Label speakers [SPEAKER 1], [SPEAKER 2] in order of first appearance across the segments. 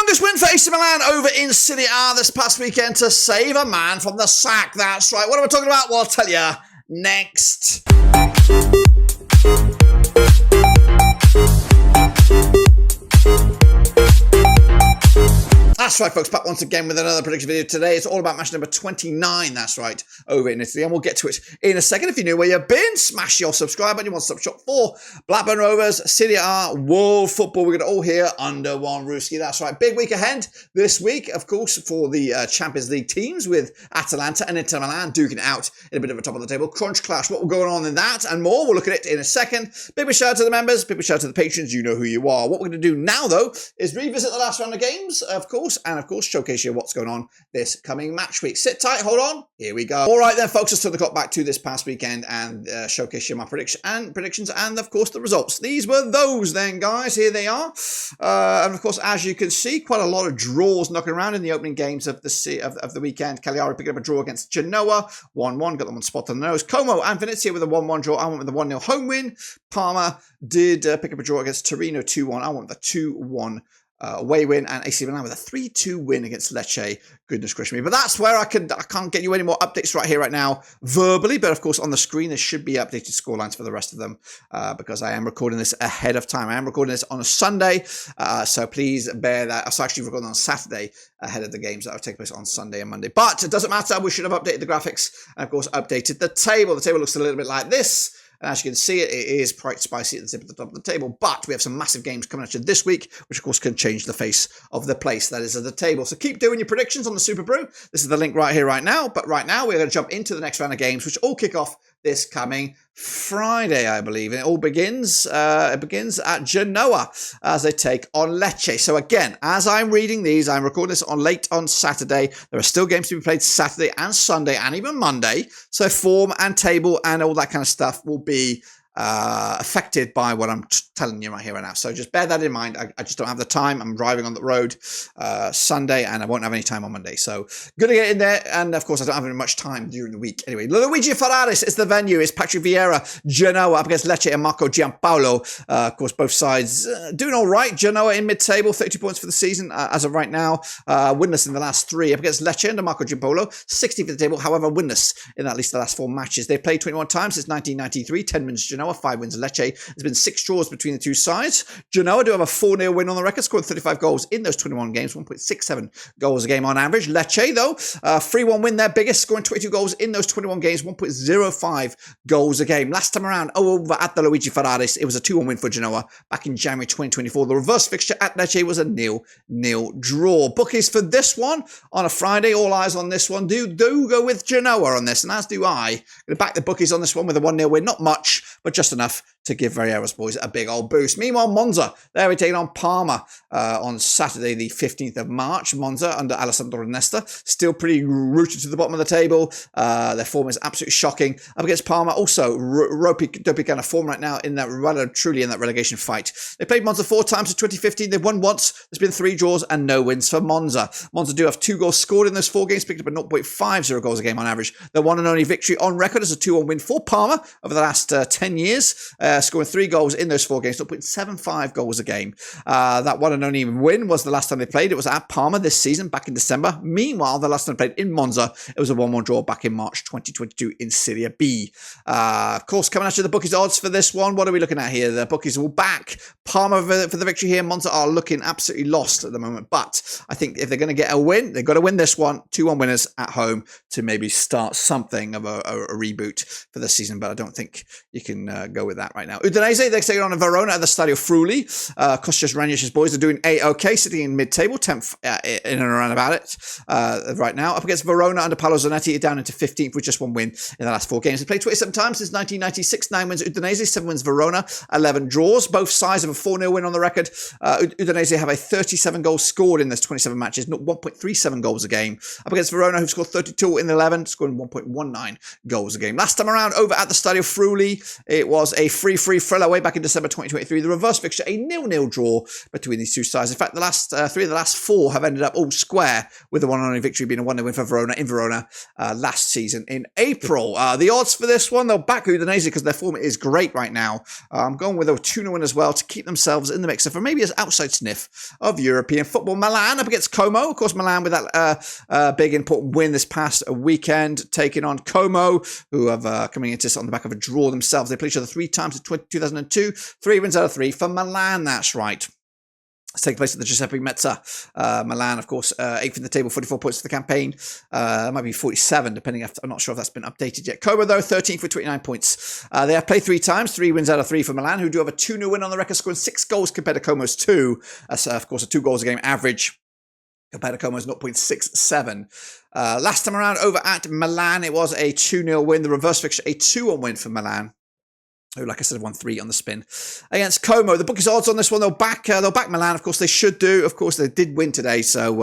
[SPEAKER 1] Humongous win for AC Milan over in Serie A this past weekend to save a man from the sack. That's right. What am I talking about? Well, I'll tell you next. That's right, folks, back once again with another prediction video today. It's all about match number 29, that's right, over in Italy, and we'll get to it in a second. If you knew where you've been, smash your subscribe button. You want to stop shop for Blackburn Rovers, Serie A, world football. We're going to all hear under one rooski. That's right, big week ahead this week, of course, for the Champions League teams with Atalanta and Inter Milan duking it out in a bit of a top of the table crunch clash. What will go on in that and more, we'll look at it in a second. Big shout out to the members, big shout out to the patrons. You know who you are. What we're going to do now, though, is revisit the last round of games, of course, and of course showcase you what's going on this coming match week. Sit tight, hold on, here we go. All right then, folks, let's turn the clock back to this past weekend and showcase you my predictions and of course the results. These were those then, guys. Here they are, and of course, as you can see, quite a lot of draws knocking around in the opening games of the weekend. Cagliari picking up a draw against Genoa, 1-1, got them on spot on the nose. Como and Venezia with a 1-1 draw. I went with the 1-0 home win. Parma did pick up a draw against Torino, 2-1. I went with the 2-1 away win, and AC Milan with a 3-2 win against Lecce. Goodness gracious me. But that's where I can't get you any more updates right here, right now, verbally. But of course, on the screen, there should be updated scorelines for the rest of them because I am recording this ahead of time. I am recording this on a Sunday, so please bear that. I was actually recording on Saturday ahead of the games that will take place on Sunday and Monday. But it doesn't matter. We should have updated the graphics and, of course, updated the table. The table looks a little bit like this. And as you can see, it is quite spicy at the tip of the top of the table. But we have some massive games coming at you this week, which, of course, can change the face of the place that is at the table. So keep doing your predictions on the Super Brew. This is the link right here, right now. But right now, we're going to jump into the next round of games, which all kick off this coming Friday, I believe. And it all begins at Genoa as they take on Lecce. So again, as I'm reading these, I'm recording this late on Saturday. There are still games to be played Saturday and Sunday and even Monday. So form and table and all that kind of stuff will be affected by what I'm telling you right here right now. So just bear that in mind. I just don't have the time. I'm driving on the road Sunday and I won't have any time on Monday. So good to get in there. And of course, I don't have very much time during the week. Anyway, Luigi Ferraris is the venue. It's Patrick Vieira, Genoa up against Lecce and Marco Giampaolo. Of course, both sides doing all right. Genoa in mid-table, 32 points for the season as of right now. Winless in the last 3 up against Lecce and Marco Giampaolo, 60 for the table. However, winless in at least the last 4 matches. They've played 21 times since 1993, 10 wins Genoa, 5 wins Lecce. There's been 6 draws between the two sides. Genoa do have a 4-0 win on the record, scoring 35 goals in those 21 games, 1.67 goals a game on average. Lecce, though, 3-1 win, their biggest, scoring 22 goals in those 21 games, 1.05 goals a game. Last time around, over at the Luigi Ferraris, it was a 2-1 win for Genoa back in January 2024. The reverse fixture at Lecce was a 0-0 draw. Bookies for this one on a Friday, all eyes on this one. Do go with Genoa on this, and as do I. Going to back the bookies on this one with a 1-0 win. Not much, but just enough to give Vieira's boys a big old boost. Meanwhile, Monza, there we taking on Parma on Saturday, the 15th of March. Monza under Alessandro Nesta, still pretty rooted to the bottom of the table. Their form is absolutely shocking. Up against Parma, also dopey kind of form right now in that truly in that relegation fight. They played Monza 4 times in 2015. They've won once. There's been 3 draws and no wins for Monza. Monza do have 2 goals scored in those 4 games, picked up at 0.50 goals a game on average. Their one and only victory on record is a 2-1 win for Parma over the last 10 years. Scoring 3 goals in those 4 games, 0.75 goals a game. That one and only win was the last time they played. It was at Parma this season, back in December. Meanwhile, the last time they played in Monza, it was a 1-1 draw back in March 2022 in Serie B. Of course, coming at you, the bookies odds for this one. What are we looking at here? The bookies will back Parma for the victory here. Monza are looking absolutely lost at the moment, but I think if they're going to get a win, they've got to win this one. 2-1 winners at home to maybe start something of a reboot for the season, but I don't think you can go with that right now. Udinese, they're taking on Verona at the Stadio Frulli. Kostas Ranjic's boys are doing A-OK, sitting in mid-table, 10th in and around about it right now. Up against Verona under Paolo Zanetti, down into 15th with just 1 win in the last 4 games. They played 27 times since 1996, 9 wins Udinese, 7 wins Verona, 11 draws. Both sides have a 4-0 win on the record. Udinese have a 37 goals scored in those 27 matches, 1.37 goals a game. Up against Verona, who've scored 32 in 11, scoring 1.19 goals a game. Last time around, over at the Stadio Frulli, it was a 3-1 3-3 thriller way back in December 2023. The reverse fixture, a 0-0 draw between these two sides. In fact, the last 3 of the last 4 have ended up all square, with the one and only victory being a 1-0 win for Verona in Verona last season in April. The odds for this one, they'll back Udinese because their form is great right now. I'm going with a 2-0 win as well to keep themselves in the mixer for maybe an outside sniff of European football. Milan up against Como. Of course, Milan with that big important win this past weekend, taking on Como, who have coming into this on the back of a draw themselves. They played each other 3 times in 2002. 3 wins out of 3 for Milan, that's right. It's taking place at the Giuseppe Meazza. Milan, of course, 8th in the table, 44 points for the campaign. It might be 47, depending. I'm not sure if that's been updated yet. Como, though, 13th with 29 points. They have played 3 times, 3 wins out of 3 for Milan, who do have a 2-0 win on the record, scoring 6 goals compared to Como's 2. That's, of course, a 2 goals a game average compared to Como's 0.67. Last time around over at Milan, it was a 2-0 win. The reverse fixture, a 2-1 win for Milan, who, like I said, won 3 on the spin against Como. The bookies odds on this one, they'll back Milan. Of course, they should do. Of course, they did win today, so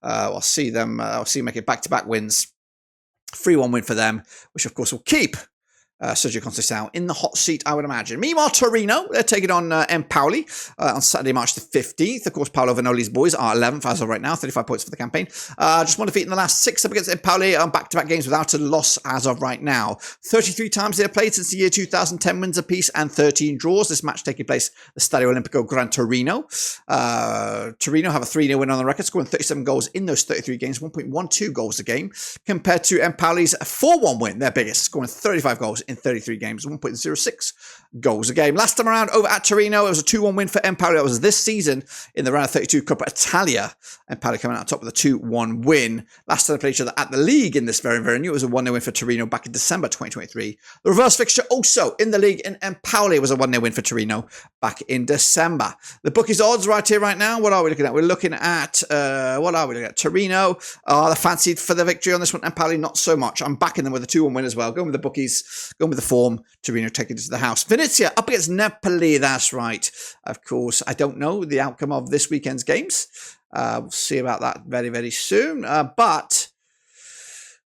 [SPEAKER 1] I'll see them. I'll see them make it back-to-back wins. 3-1 win for them, which of course will keep Sergio Conceição in the hot seat, I would imagine. Meanwhile, Torino, they're taking on Empoli on Saturday, March the 15th. Of course, Paolo Vanoli's boys are 11th as of right now, 35 points for the campaign. Just 1 defeat in the last 6 up against Empoli on back-to-back games without a loss as of right now. 33 times they've played since the year 2000, 10 wins apiece and 13 draws. This match taking place at the Stadio Olimpico Gran Torino. Torino have a 3-0 win on the record, scoring 37 goals in those 33 games, 1.12 goals a game, compared to Empoli's 4-1 win, their biggest, scoring 35 goals in 33 games, 1.06 goals a game. Last time around over at Torino, it was a 2-1 win for Empoli. That was this season in the round of 32 Coppa Italia. Empoli coming out on top with a 2-1 win. Last time they played each other at the league in this very, very new, it was a 1-0 win for Torino back in December 2023. The reverse fixture also in the league in Empoli was a 1-0 win for Torino back in December. The bookies odds right here, right now. What are we looking at? We're looking at, Torino are the fancied for the victory on this one. Empoli, not so much. I'm backing them with a 2-1 win as well. Going with the bookies, going with the form. Torino taking it to the house. Venezia up against Napoli. That's right. Of course, I don't know the outcome of this weekend's games. We'll see about that very, very soon. But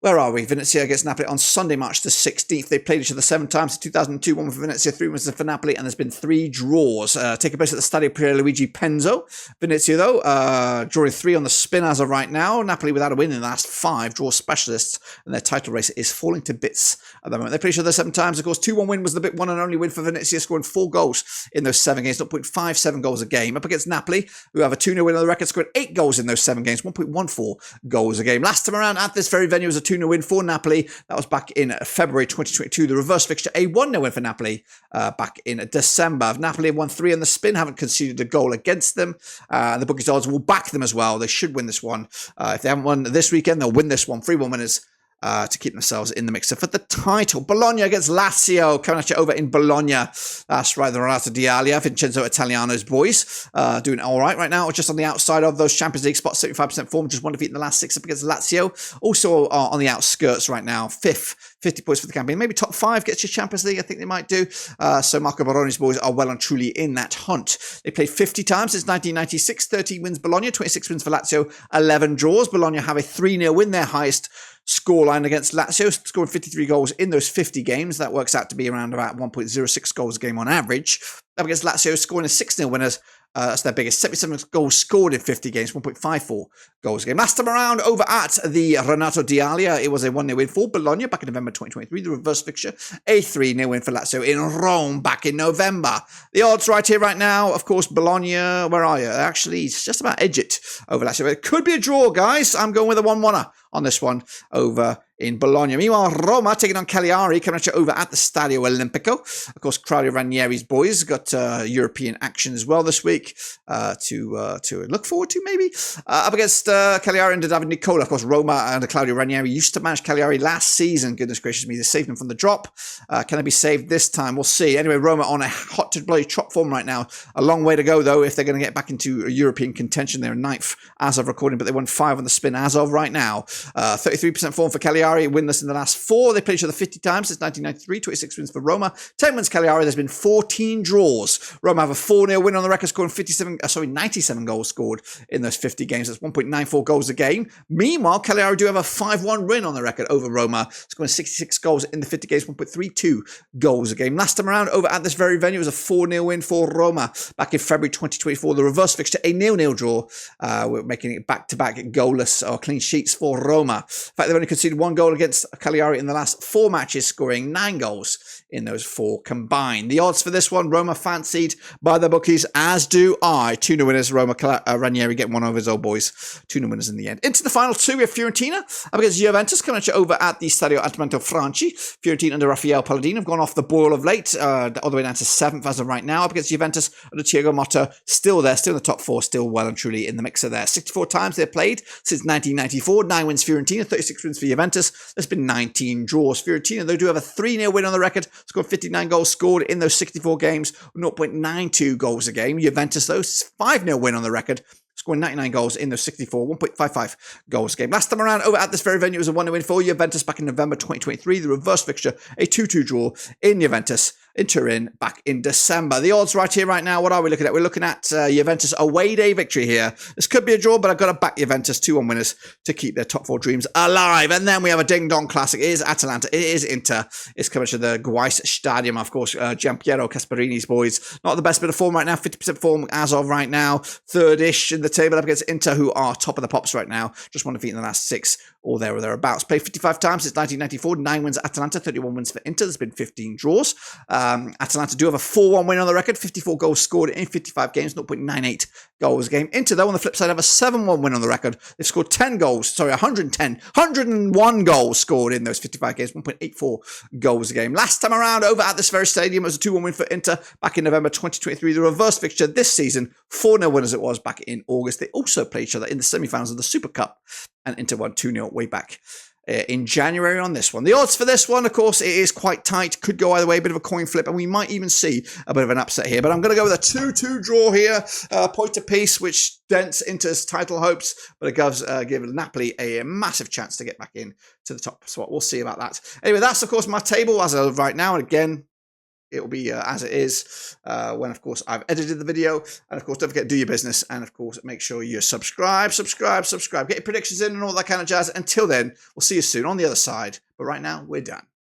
[SPEAKER 1] where are we? Venezia against Napoli on Sunday, March the 16th. They played each other 7 times in 2002, 1 for Venezia, 3 wins for Napoli, and there's been 3 draws. Taking place at the Stadio Pierluigi Penzo. Venezia, though, drawing 3 on the spin as of right now. Napoli without a win in the last 5, draw specialists, and their title race is falling to bits at the moment. They played each other 7 times. Of course, 2-1 win was the big one and only win for Venezia, scoring 4 goals in those 7 games, 0.57 goals a game. Up against Napoli, who have a 2-0 win on the record, scoring 8 goals in those 7 games, 1.14 goals a game. Last time around at this very venue was a 2-0 win for Napoli. That was back in February 2022. The reverse fixture, a 1-0 win for Napoli back in December. Napoli have won 3 on the spin, haven't conceded a goal against them. The bookies odds will back them as well. They should win this one. If they haven't won this weekend, they'll win this one. 3-1 winners to keep themselves in the mixer for the title. Bologna against Lazio, coming at you over in Bologna. That's right, the Renato D'Alia, Vincenzo Italiano's boys, doing all right now, just on the outside of those Champions League spots, 75% form, just 1 defeat in the last 6 up against Lazio. Also on the outskirts right now, 5th, 50 points for the campaign. Maybe top 5 gets you Champions League, I think they might do. So Marco Baroni's boys are well and truly in that hunt. They played 50 times since 1996, 30 wins Bologna, 26 wins for Lazio, 11 draws. Bologna have a 3-0 win, their highest scoreline against Lazio, scoring 53 goals in those 50 games. That works out to be around about 1.06 goals a game on average. Up against Lazio, scoring a 6-0 winners. That's their biggest. 77 goals scored in 50 games, 1.54 goals a game. Last time around over at the Renato D'Alia, it was a 1-0 win for Bologna back in November 2023. The reverse fixture, a 3-0 win for Lazio in Rome back in November. The odds right here, right now, of course, Bologna, where are you? Actually, it's just about edge it over Lazio. It could be a draw, guys. I'm going with a 1-1 on this one over in Bologna. Meanwhile, Roma taking on Cagliari, coming at you over at the Stadio Olimpico. Of course, Claudio Ranieri's boys got European action as well this week to look forward to, maybe. Up against Cagliari under David Nicola. Of course, Roma and Claudio Ranieri used to manage Cagliari last season. Goodness gracious me, they saved them from the drop. Can they be saved this time? We'll see. Anyway, Roma on a hot to bloody trot form right now. A long way to go, though, if they're going to get back into European contention. They're 9th as of recording, but they won 5 on the spin as of right now. 33% form for Cagliari. Cagliari winless in the last 4. They played each other 50 times since 1993, 26 wins for Roma, 10 wins Cagliari. There's been 14 draws. Roma have a 4-0 win on the record, scoring 97 goals scored in those 50 games. That's 1.94 goals a game. Meanwhile, Cagliari do have a 5-1 win on the record over Roma, scoring 66 goals in the 50 games, 1.32 goals a game. Last time around, over at this very venue, it was a 4-0 win for Roma back in February 2024. The reverse fixture, a 0-0 draw. We're making it back-to-back goalless or clean sheets for Roma. In fact, they've only conceded 1 goal against Cagliari in the last 4 matches, scoring 9 goals in those 4 combined. The odds for this one, Roma fancied by the bookies, as do I. 2-0 winners, Roma. Ranieri getting one over his old boys. 2-0 winners in the end. Into the final 2, we have Fiorentina up against Juventus, coming at you over at the Stadio Antonio Franchi. Fiorentina under Raffaele Palladino have gone off the boil of late, all the way down to 7th as of right now. Up against Juventus under Thiago Motta, still there, still in the top 4, still well and truly in the mixer there. 64 times they've played since 1994. 9 wins Fiorentina, 36 wins for Juventus. There's been 19 draws. Fiorentina, they do have a 3-0 win on the record, scored 59 goals scored in those 64 games, 0.92 goals a game. Juventus, though, 5-0 win on the record, scoring 99 goals in those 64, 1.55 goals a game. Last time around, over at this very venue, it was a 1-0 win for Juventus back in November 2023. The reverse fixture, a 2-2 draw in Juventus in Turin back in December. The odds right here, right now, what are we looking at? We're looking at Juventus away day victory here. This could be a draw, but I've got to back Juventus 2-1 winners to keep their top 4 dreams alive. And then we have a ding-dong classic. It is Atalanta. It is Inter. It's coming to the Guais Stadium, of course. Giampiero Casperini's boys. Not the best bit of form right now. 50% form as of right now. 3rd-ish in the table up against Inter, who are top of the pops right now. Just 1 defeat in the last 6 or there or thereabouts. Played 55 times since 1994. 9 wins Atalanta, 31 wins for Inter. There's been 15 draws. Atalanta do have a 4-1 win on the record, 54 goals scored in 55 games, 0.98 goals a game. Inter, though, on the flip side, have a 7-1 win on the record. They've scored 101 goals scored in those 55 games, 1.84 goals a game. Last time around, over at this very stadium, it was a 2-1 win for Inter back in November 2023. The reverse fixture this season, 4-0 win as it was back in August. They also played each other in the semi-finals of the Super Cup, and Inter won 2-0 way back in January on this one. The odds for this one, of course, it is quite tight. Could go either way, a bit of a coin flip, and we might even see a bit of an upset here. But I'm going to go with a 2-2 draw here, point apiece, which dents Inter's title hopes, but it does give Napoli a massive chance to get back in to the top spot. We'll see about that. Anyway, that's, of course, my table as of right now. And again, it will be as it is when, of course, I've edited the video. And, of course, don't forget to do your business. And, of course, make sure you subscribe. Get your predictions in and all that kind of jazz. Until then, we'll see you soon on the other side. But right now, we're done.